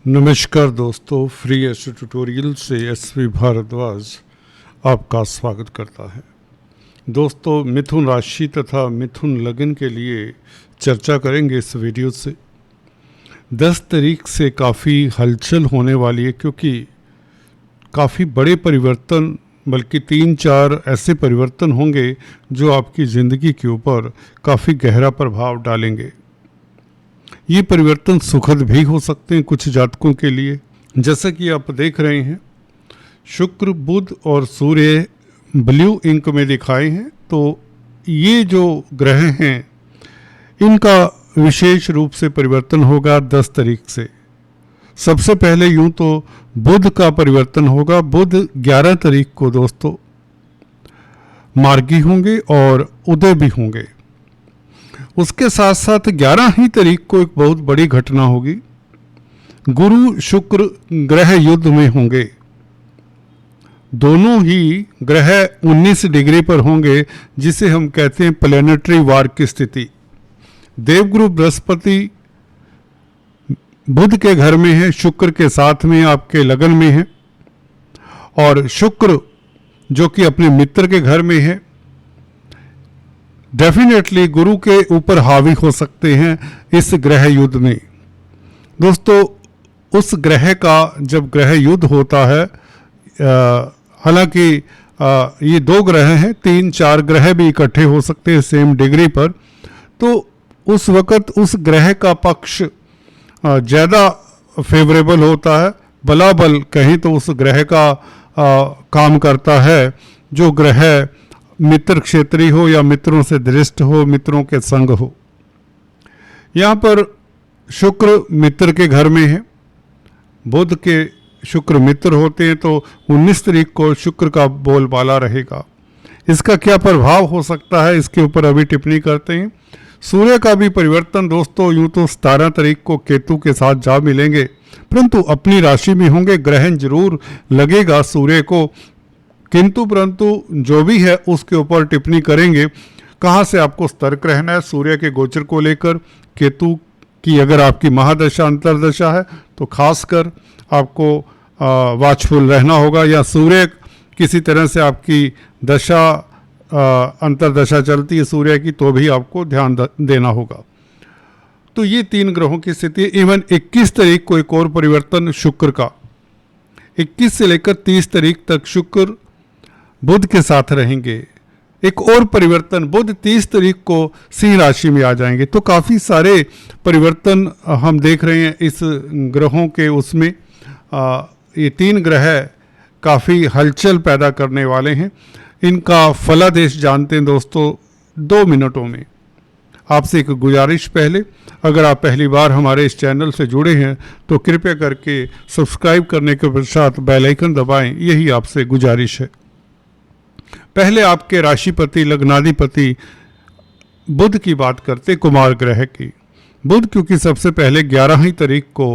नमस्कार दोस्तों, free astro tutorial से एसवी भारद्वाज आपका स्वागत करता है। दोस्तों, मिथुन राशि तथा मिथुन लग्न के लिए चर्चा करेंगे इस वीडियो से। 10 तारीख से काफ़ी हलचल होने वाली है, क्योंकि काफ़ी बड़े परिवर्तन, बल्कि 3-4 ऐसे परिवर्तन होंगे जो आपकी ज़िंदगी के ऊपर काफ़ी गहरा प्रभाव डालेंगे। ये परिवर्तन सुखद भी हो सकते हैं कुछ जातकों के लिए। जैसा कि आप देख रहे हैं, शुक्र, बुध और सूर्य ब्लू इंक में दिखाए हैं। तो ये जो ग्रह हैं, इनका विशेष रूप से परिवर्तन होगा 10 तारीख से। सबसे पहले यूं तो बुध का परिवर्तन होगा। बुध 11 तारीख को दोस्तों मार्गी होंगे और उदय भी होंगे। उसके साथ साथ 11 ही तारीख को एक बहुत बड़ी घटना होगी। गुरु शुक्र ग्रह युद्ध में होंगे। दोनों ही ग्रह 19 डिग्री पर होंगे, जिसे हम कहते हैं प्लैनेटरी वार की स्थिति। देवगुरु बृहस्पति बुध के घर में है, शुक्र के साथ में आपके लगन में है, और शुक्र जो कि अपने मित्र के घर में है, डेफिनेटली गुरु के ऊपर हावी हो सकते हैं इस ग्रह युद्ध में। दोस्तों, उस ग्रह का जब ग्रह युद्ध होता है, हालांकि ये 2 ग्रह हैं, 3-4 ग्रह भी इकट्ठे हो सकते हैं सेम डिग्री पर, तो उस वक़्त उस ग्रह का पक्ष ज़्यादा फेवरेबल होता है। बलाबल कहीं तो उस ग्रह का काम करता है जो ग्रह मित्र क्षेत्रीय हो या मित्रों से दृष्ट हो, मित्रों के संग हो। यहाँ पर शुक्र मित्र के घर में है। बुध के शुक्र मित्र होते हैं, तो 19 तारीख को शुक्र का बोलबाला रहेगा। इसका क्या प्रभाव हो सकता है, इसके ऊपर अभी टिप्पणी करते हैं। सूर्य का भी परिवर्तन दोस्तों, यूं तो 17 तारीख को केतु के साथ जा मिलेंगे, परंतु अपनी राशि में होंगे। ग्रहण जरूर लगेगा सूर्य को, किंतु परंतु जो भी है उसके ऊपर टिप्पणी करेंगे। कहाँ से आपको सतर्क रहना है सूर्य के गोचर को लेकर। केतु की अगर आपकी महादशा अंतरदशा है तो खासकर आपको वाचफुल रहना होगा, या सूर्य किसी तरह से आपकी दशा अंतरदशा चलती है सूर्य की, तो भी आपको ध्यान देना होगा। तो ये 3 ग्रहों की स्थिति। इवन 21 तारीख को एक और परिवर्तन शुक्र का, 21 से लेकर 30 तारीख तक शुक्र बुध के साथ रहेंगे। एक और परिवर्तन, बुध 30 तारीख को सिंह राशि में आ जाएंगे। तो काफ़ी सारे परिवर्तन हम देख रहे हैं इस ग्रहों के उसमें। ये 3 ग्रह काफ़ी हलचल पैदा करने वाले हैं। इनका फलादेश जानते हैं दोस्तों 2 मिनटों में। आपसे एक गुजारिश, पहले अगर आप पहली बार हमारे इस चैनल से जुड़े हैं तो कृपया करके सब्सक्राइब करने के पश्चात बेल आइकन दबाएं, यही आपसे गुजारिश है। पहले आपके राशिपति लग्नाधिपति बुध की बात करते, कुमार ग्रह की। बुध क्योंकि सबसे पहले 11 ही तारीख को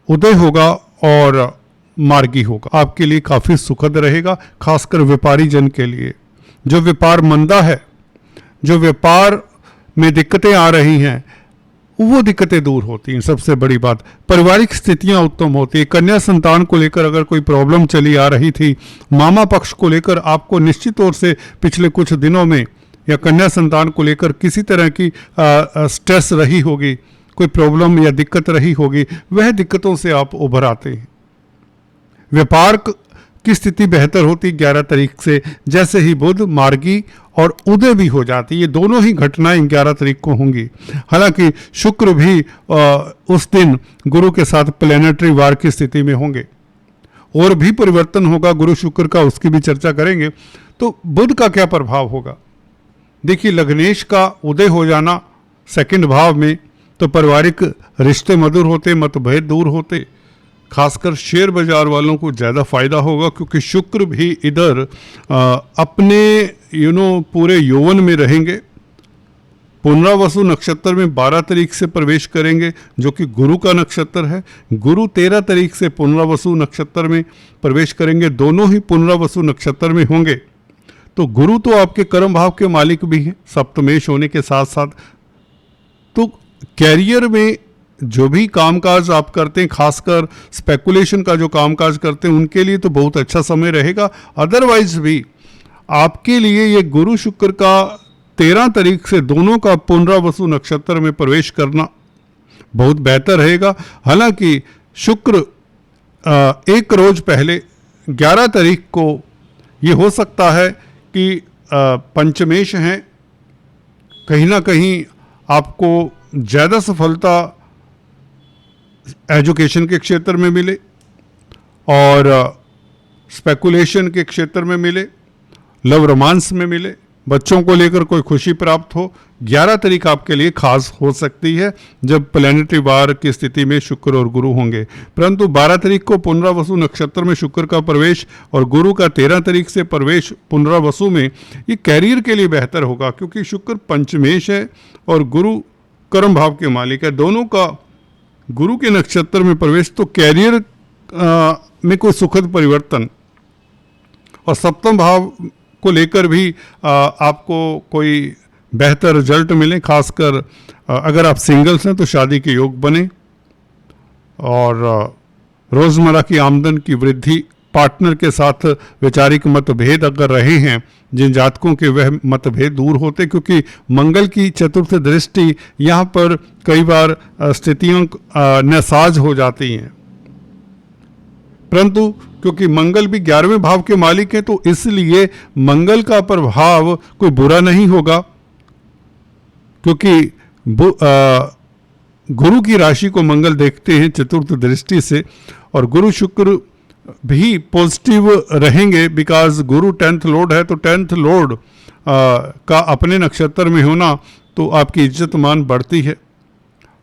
उदय होगा और मार्गी होगा, आपके लिए काफ़ी सुखद रहेगा, खासकर व्यापारी जन के लिए। जो व्यापार मंदा है, जो व्यापार में दिक्कतें आ रही हैं, वो दिक्कतें दूर होती हैं। सबसे बड़ी बात, पारिवारिक स्थितियां उत्तम होती है। कन्या संतान को लेकर अगर कोई प्रॉब्लम चली आ रही थी, मामा पक्ष को लेकर आपको निश्चित तौर से पिछले कुछ दिनों में, या कन्या संतान को लेकर किसी तरह की स्ट्रेस रही होगी, कोई प्रॉब्लम या दिक्कत रही होगी, वह दिक्कतों से आप उभर आते हैं। व्यापार की स्थिति बेहतर होती 11 तारीख से, जैसे ही बुध मार्गी और उदय भी हो जाती। ये दोनों ही घटनाएं 11 तारीख को होंगी। हालांकि शुक्र भी उस दिन गुरु के साथ प्लैनेटरी वार की स्थिति में होंगे। और भी परिवर्तन होगा गुरु शुक्र का, उसकी भी चर्चा करेंगे। तो बुध का क्या प्रभाव होगा? देखिए, लग्नेश का उदय हो जाना 2nd भाव में, तो पारिवारिक रिश्ते मधुर होते, मतभेद दूर होते। खासकर शेयर बाजार वालों को ज़्यादा फायदा होगा, क्योंकि शुक्र भी इधर अपने पूरे यौवन में रहेंगे। पुनरावसु नक्षत्र में 12 तारीख से प्रवेश करेंगे, जो कि गुरु का नक्षत्र है। गुरु 13 तारीख से पुनरावसु नक्षत्र में प्रवेश करेंगे। दोनों ही पुनरावसु नक्षत्र में होंगे। तो गुरु तो आपके कर्म भाव के मालिक भी हैं, सप्तमेश होने के साथ साथ। तो कैरियर में जो भी कामकाज आप करते हैं, खासकर स्पेकुलेशन का जो कामकाज करते हैं, उनके लिए तो बहुत अच्छा समय रहेगा। अदरवाइज भी आपके लिए ये गुरु शुक्र का 13 तारीख से दोनों का पुनरावसु नक्षत्र में प्रवेश करना बहुत बेहतर रहेगा। हालांकि शुक्र एक रोज पहले 11 तारीख को ये हो सकता है कि पंचमेश हैं, कहीं ना कहीं आपको ज़्यादा सफलता एजुकेशन के क्षेत्र में मिले और स्पेकुलेशन के क्षेत्र में मिले, लव रोमांस में मिले, बच्चों को लेकर कोई खुशी प्राप्त हो। 11 तारीख आपके लिए खास हो सकती है जब प्लैनेटरी वार की स्थिति में शुक्र और गुरु होंगे। परंतु 12 तारीख को पुनरावसु नक्षत्र में शुक्र का प्रवेश और गुरु का 13 तारीख से प्रवेश पुनरावसु में, ये कैरियर के लिए बेहतर होगा, क्योंकि शुक्र पंचमेश है और गुरु कर्म भाव के मालिक है। दोनों का गुरु के नक्षत्र में प्रवेश तो कैरियर में कोई सुखद परिवर्तन, और सप्तम भाव को लेकर भी आपको कोई बेहतर रिजल्ट मिले। खासकर अगर आप सिंगल्स हैं तो शादी के योग बने, और रोज़मर्रा की आमदन की वृद्धि, पार्टनर के साथ वैचारिक मतभेद अगर रहे हैं, जिन जातकों के वह मतभेद दूर होते, क्योंकि मंगल की चतुर्थ दृष्टि यहाँ पर कई बार स्थितियों नासाज हो जाती हैं। परंतु क्योंकि मंगल भी 11वें भाव के मालिक हैं, तो इसलिए मंगल का प्रभाव कोई बुरा नहीं होगा, क्योंकि गुरु की राशि को मंगल देखते हैं चतुर्थ दृष्टि से, और गुरु शुक्र भी पॉजिटिव रहेंगे, बिकॉज गुरु 10th लॉर्ड है। तो 10th लॉर्ड का अपने नक्षत्र में होना तो आपकी इज्जत मान बढ़ती है,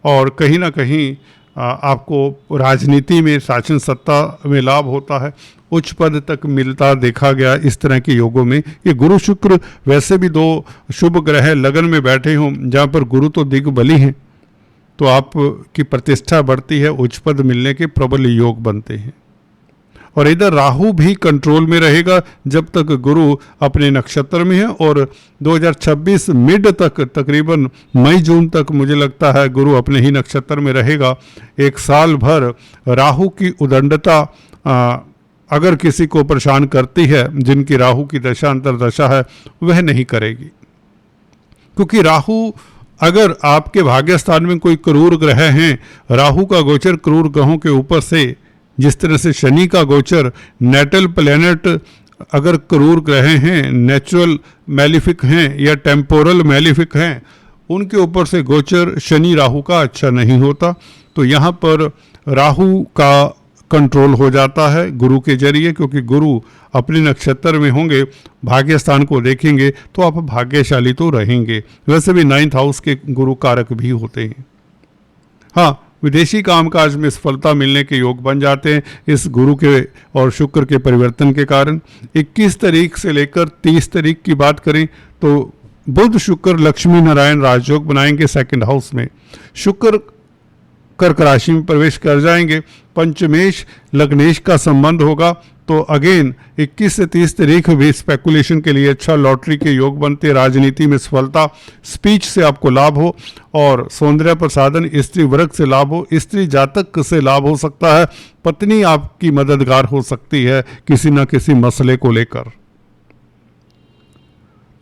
और कहीं ना कहीं आपको राजनीति में शासन सत्ता में लाभ होता है, उच्च पद तक मिलता देखा गया इस तरह के योगों में। ये गुरु शुक्र वैसे भी 2 शुभ ग्रह लगन में बैठे हों, जहाँ पर गुरु तो दिग्बली हैं, तो आपकी प्रतिष्ठा बढ़ती है, उच्च पद मिलने के प्रबल योग बनते हैं। और इधर राहु भी कंट्रोल में रहेगा जब तक गुरु अपने नक्षत्र में है, और 2026 मिड तक, तकरीबन मई जून तक मुझे लगता है गुरु अपने ही नक्षत्र में रहेगा। एक साल भर राहु की उदंडता अगर किसी को परेशान करती है, जिनकी राहु की दशा अंतर्दशा है, वह नहीं करेगी, क्योंकि राहु अगर आपके भाग्य स्थान में कोई क्रूर ग्रह हैं, राहु का गोचर क्रूर ग्रहों के ऊपर से, जिस तरह से शनि का गोचर, नेटल प्लैनेट अगर क्रूर ग्रह हैं, नेचुरल मैलिफिक हैं या टेम्पोरल मैलिफिक हैं, उनके ऊपर से गोचर शनि राहु का अच्छा नहीं होता। तो यहाँ पर राहु का कंट्रोल हो जाता है गुरु के जरिए, क्योंकि गुरु अपने नक्षत्र में होंगे, भाग्य स्थान को देखेंगे, तो आप भाग्यशाली तो रहेंगे। वैसे भी 9th हाउस के गुरु कारक भी होते हैं। हाँ, विदेशी कामकाज में सफलता मिलने के योग बन जाते हैं इस गुरु के और शुक्र के परिवर्तन के कारण। 21 तारीख से लेकर 30 तारीख की बात करें तो बुध शुक्र लक्ष्मी नारायण राजयोग बनाएंगे 2nd हाउस में। शुक्र कर्क राशि में प्रवेश कर जाएंगे, पंचमेश लग्नेश का संबंध होगा, तो अगेन 21 से 30 तारीख भी स्पेकुलेशन के लिए अच्छा, लॉटरी के योग बनते, राजनीति में सफलता, स्पीच से आपको लाभ हो, और सौंदर्य प्रसाधन स्त्री वर्ग से लाभ हो, स्त्री जातक से लाभ हो सकता है, पत्नी आपकी मददगार हो सकती है किसी न किसी मसले को लेकर।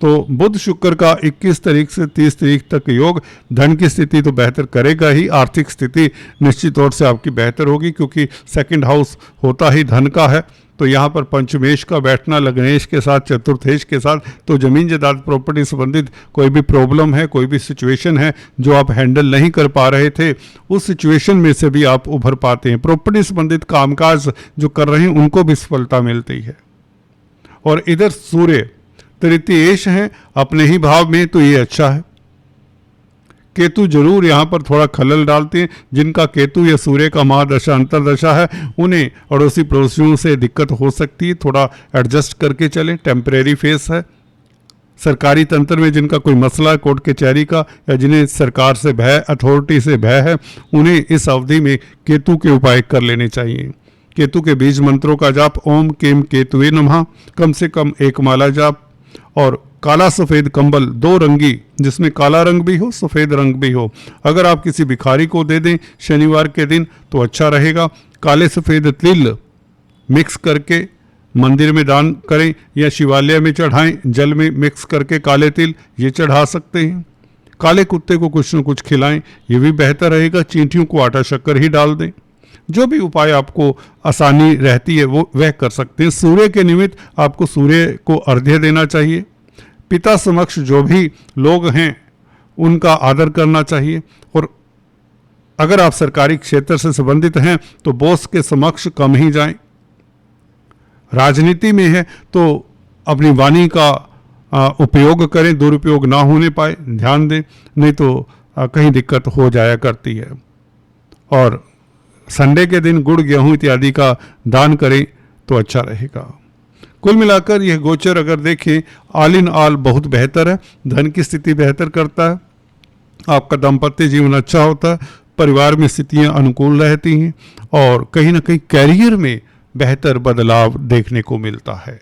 तो बुध शुक्र का 21 तारीख से 30 तारीख तक योग धन की स्थिति तो बेहतर करेगा ही, आर्थिक स्थिति निश्चित तौर से आपकी बेहतर होगी, क्योंकि 2nd हाउस होता ही धन का है। तो यहाँ पर पंचमेश का बैठना लग्नेश के साथ, चतुर्थेश के साथ, तो जमीन जायदाद प्रॉपर्टी संबंधित कोई भी प्रॉब्लम है, कोई भी सिचुएशन है जो आप हैंडल नहीं कर पा रहे थे, उस सिचुएशन में से भी आप उभर पाते हैं। प्रॉपर्टी संबंधित कामकाज जो कर रहे हैं उनको भी सफलता मिलती है। और इधर सूर्य तृतीयेश हैं अपने ही भाव में, तो ये अच्छा है। केतु जरूर यहाँ पर थोड़ा खलल डालते हैं, जिनका केतु या सूर्य का महादशा अंतरदशा है, उन्हें अड़ोसी पड़ोसियों से दिक्कत हो सकती है, थोड़ा एडजस्ट करके चलें, टेम्परेरी फेस है। सरकारी तंत्र में जिनका कोई मसला है कोर्ट कचहरी का, या जिन्हें सरकार से भय, अथॉरिटी से भय है, उन्हें इस अवधि में केतु के उपाय कर लेने चाहिए। केतु के बीज मंत्रों का जाप, ओम केम केतुवे नमः, कम से कम 1 माला जाप, और काला सफ़ेद कंबल, 2 रंगी, जिसमें काला रंग भी हो सफ़ेद रंग भी हो, अगर आप किसी भिखारी को दे दें शनिवार के दिन तो अच्छा रहेगा। काले सफ़ेद तिल मिक्स करके मंदिर में दान करें या शिवालय में चढ़ाएं, जल में मिक्स करके काले तिल ये चढ़ा सकते हैं। काले कुत्ते को कुछ न कुछ खिलाएं, ये भी बेहतर रहेगा। चींटियों को आटा शक्कर ही डाल दें। जो भी उपाय आपको आसानी रहती है वो वह कर सकते हैं। सूर्य के निमित्त आपको सूर्य को अर्घ्य देना चाहिए। पिता समक्ष जो भी लोग हैं उनका आदर करना चाहिए। और अगर आप सरकारी क्षेत्र से संबंधित हैं तो बॉस के समक्ष कम ही जाएं। राजनीति में है तो अपनी वाणी का उपयोग करें, दुरुपयोग ना होने पाए ध्यान दें, नहीं तो कहीं दिक्कत हो जाया करती है। और संडे के दिन गुड़ गेहूं इत्यादि का दान करें तो अच्छा रहेगा। कुल मिलाकर यह गोचर अगर देखें ऑल इन ऑल बहुत बेहतर है। धन की स्थिति बेहतर करता है, आपका दाम्पत्य जीवन अच्छा होता है, परिवार में स्थितियां अनुकूल रहती हैं और कहीं ना कहीं कैरियर में बेहतर बदलाव देखने को मिलता है।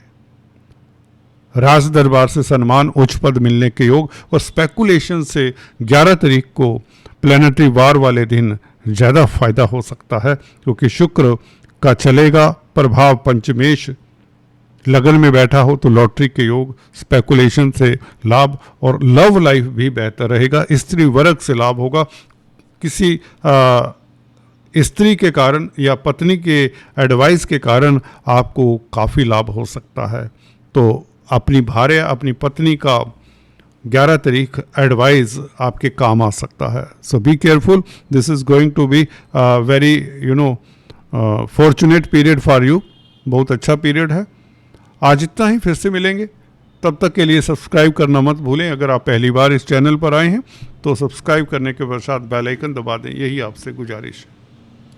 राज दरबार से सम्मान, उच्च पद मिलने के योग और स्पेकुलेशन से 11 तारीख को प्लैनेटरी वार वाले दिन ज़्यादा फायदा हो सकता है, क्योंकि शुक्र का चलेगा प्रभाव पंचमेश, लगन में बैठा हो तो लॉटरी के योग, स्पेकुलेशन से लाभ और लव लाइफ भी बेहतर रहेगा। स्त्री वर्ग से लाभ होगा, किसी स्त्री के कारण या पत्नी के एडवाइस के कारण आपको काफ़ी लाभ हो सकता है। तो अपनी भार्या, अपनी पत्नी का 11 तारीख एडवाइस आपके काम आ सकता है। So be careful, this is going to be very fortunate period for you. बहुत अच्छा पीरियड है। आज इतना ही, फिर से मिलेंगे। तब तक के लिए सब्सक्राइब करना मत भूलें। अगर आप पहली बार इस चैनल पर आए हैं तो सब्सक्राइब करने के पश्चात बेल आइकन दबा दें, यही आपसे गुजारिश है।